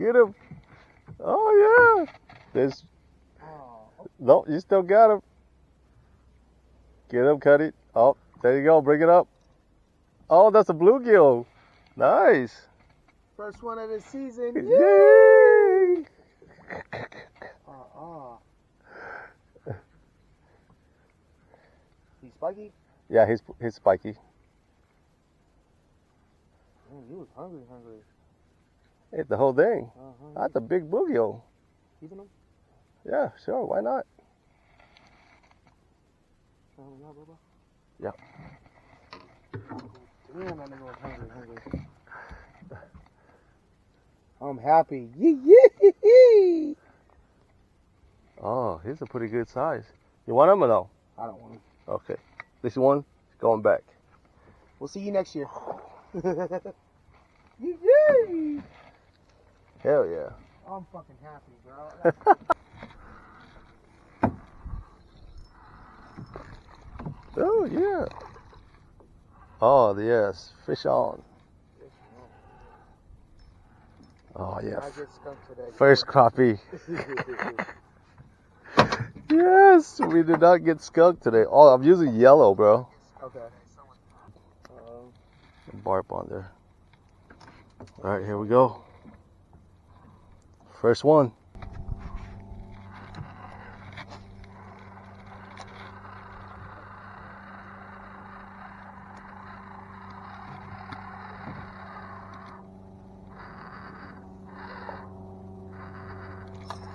Get him. Oh, yeah. There's... No, you still got him. Get him, Cuddy. Oh, there you go. Bring it up. Oh, that's a bluegill. Nice. First one of the season. Yay! He's spiky? Yeah, he's spiky. He was hungry. Ate the whole thing. That's a big bluegill. Keeping him? Yeah, sure. Why not? Yeah. Damn, that nigga was hungry. I'm happy. Yee. Oh, he's a pretty good size. You want him or no? I don't want him. Okay. This one, going back. We'll see you next year. Yee. Hell yeah. I'm fucking happy, bro. Oh, yeah. Oh, yes. Fish on. Oh, yeah. I get skunked today. First crappie. Yes, we did not get skunked today. Oh, I'm using yellow, bro. Okay. Barb on there. All right, here we go. First one.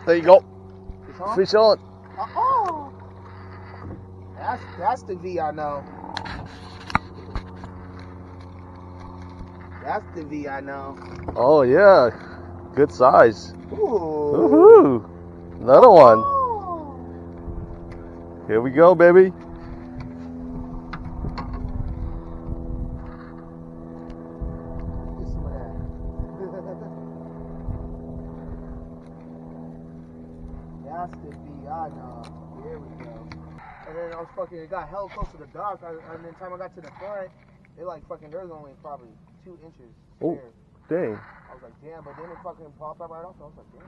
There you go. Fish on. Oh, that's the V I know. That's the V I know. Oh yeah, good size. Ooh. Woohoo! Another one. Here we go, baby. That's the V I know. Here we go. And then I was fucking, it got hella close to the dock. And then the time I got to the front, it like fucking, there was only probably 2 inches. Oh, dang. I was like, damn, but then it fucking popped up right off. I was like, damn.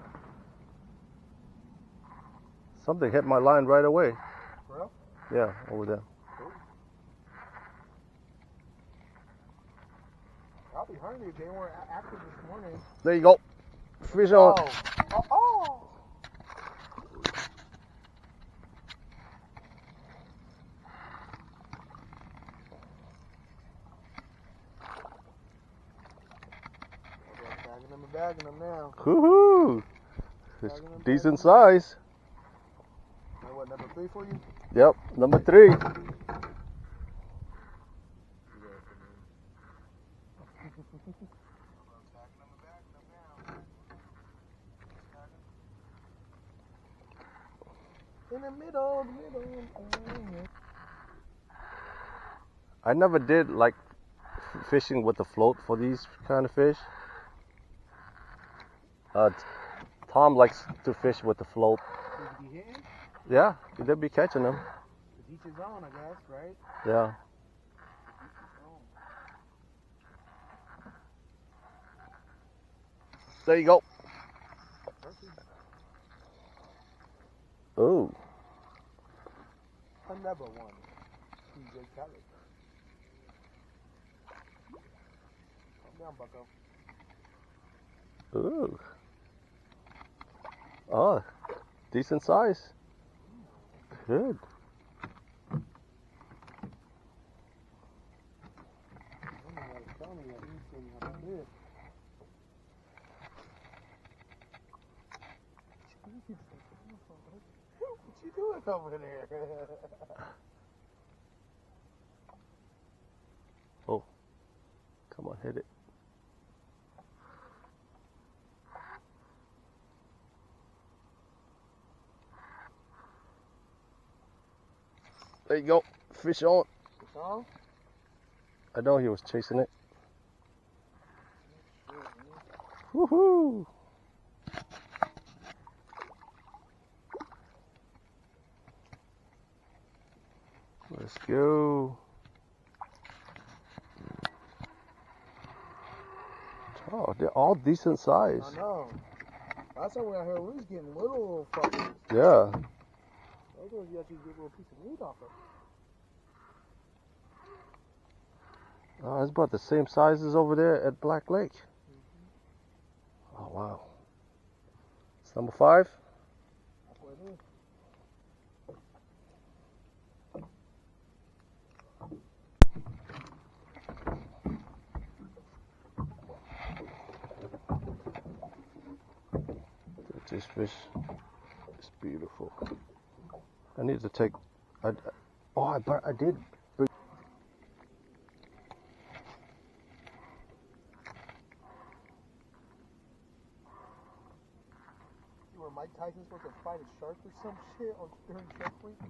Something hit my line right away. For real? Yeah, over there. Cool. I'll be hungry if they weren't active this morning. There you go. Fish on. Oh. Bagging them now. Woohoo! It's decent size. And what, number 3 for you? Yep, number 3. In the middle. I never did like fishing with the float for these kind of fish. Tom likes to fish with the float. Did he hit him? Yeah, they'd be catching them. Each his own, I guess, right? Yeah. There you go. Ooh. Another one. TJ Kelly. Calm down, bucko. Ooh. Oh, decent size. Good. What you doing over there? Oh, come on, hit it. There you go. Fish on. Fish on? I know he was chasing it. Woohoo! Let's go. Oh, they're all decent size. I know. Last time we got here, we was getting little fuckers. Yeah. Those ones you actually get a little piece of meat off of. Oh, it's about the same size as over there at Black Lake. Oh, wow. It's number 5. That's what it is. This fish is beautiful. I need to take. I did. Where Mike Tyson's supposed to fight a shark or some shit during Shark Week in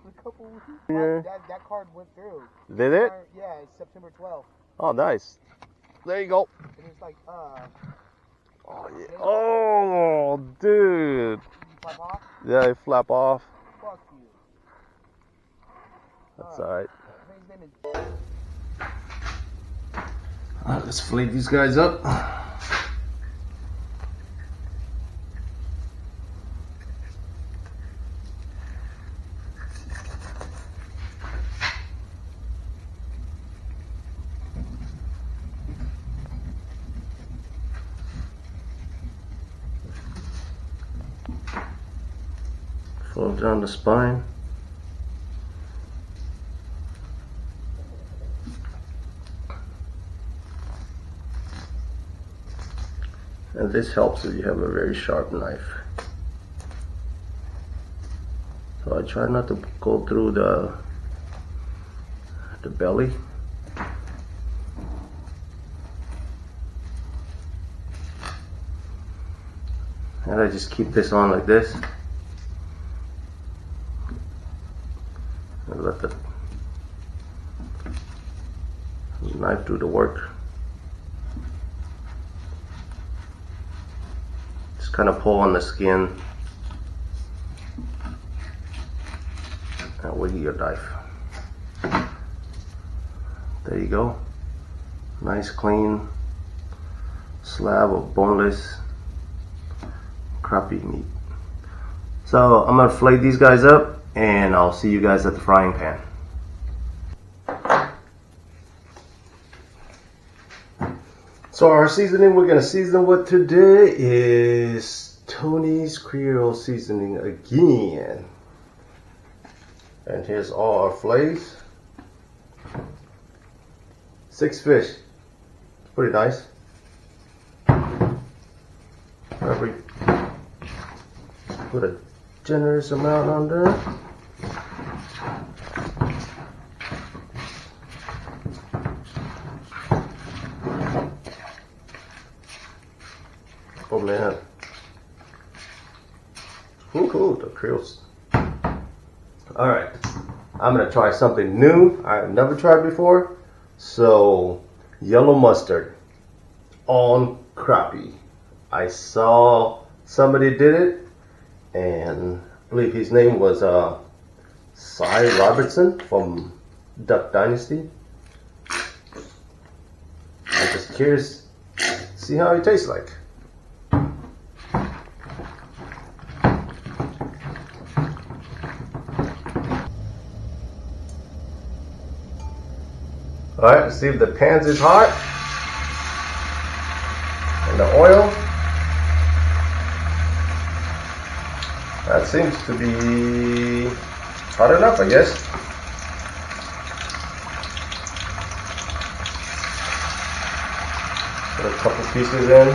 a couple weeks. Yeah. That card went through. Did it? Yeah, it's September 12th. Oh, nice. There you go. And it's like, Oh, yeah. Oh, dude. you flap off? Yeah, they flap off. Fuck you. That's alright. I think his name is... Alright, let's fillet these guys up. Fold down the spine. And this helps if you have a very sharp knife. So I try not to go through the belly. And I just keep this on like this. And let the knife do the work. Just kind of pull on the skin and wiggle your knife. There you go. Nice clean slab of boneless crappie meat. So I'm gonna fillet these guys up and I'll see you guys at the frying pan. So our seasoning we're gonna season with today is Tony's Creole seasoning again. And here's all our fillets. 6 fish. It's pretty nice. Probably put a generous amount on there. Oh man. Ooh, the Creoles. Alright. I'm gonna try something new I've never tried before. So, yellow mustard on crappie. I saw somebody did it, and I believe his name was Cy Robertson from Duck Dynasty. I'm just curious to see how it tastes like. Alright, let's see if the pans is hot. And the oil. That seems to be hot enough, I guess. Put a couple pieces in.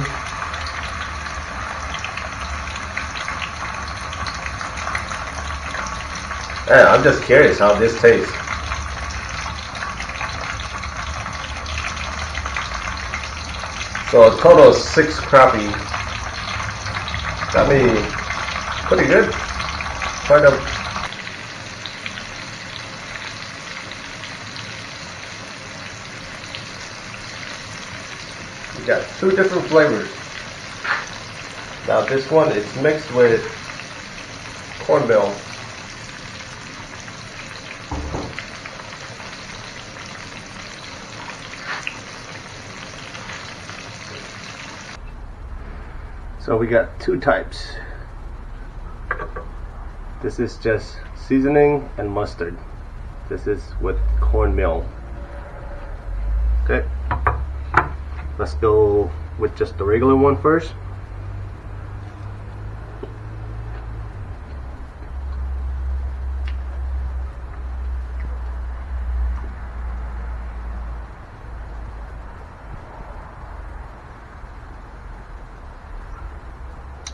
Man, I'm just curious how this tastes. So a total of 6 crappie. Got me pretty good. Kind of. We got 2 different flavors. Now this one is mixed with cornmeal. So we got two types. This is just seasoning and mustard. This is with cornmeal. Okay, let's go with just the regular one first.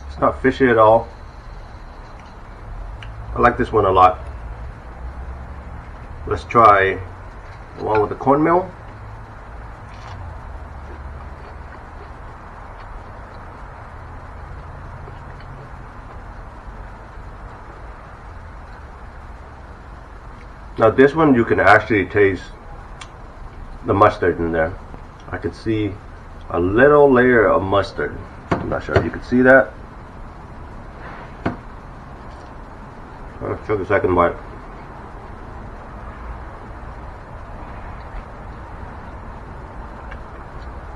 It's not fishy at all. I like this one a lot. Let's try the one with the cornmeal. Now this one you can actually taste the mustard in there. I could see a little layer of mustard. I'm not sure if you could see that. I'll show the second bite.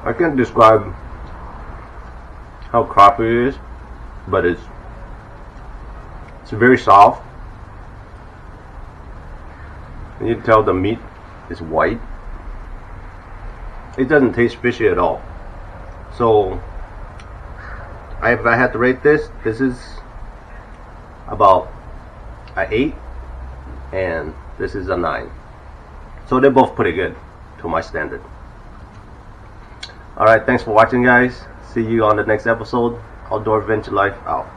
I can't describe how crappie is, but it's very soft. And you can tell the meat is white. It doesn't taste fishy at all. So if I had to rate this is about an 8 and this is a 9. So they're both pretty good to my standard. Alright, thanks for watching guys. See you on the next episode. Outdoor Adventure Life out.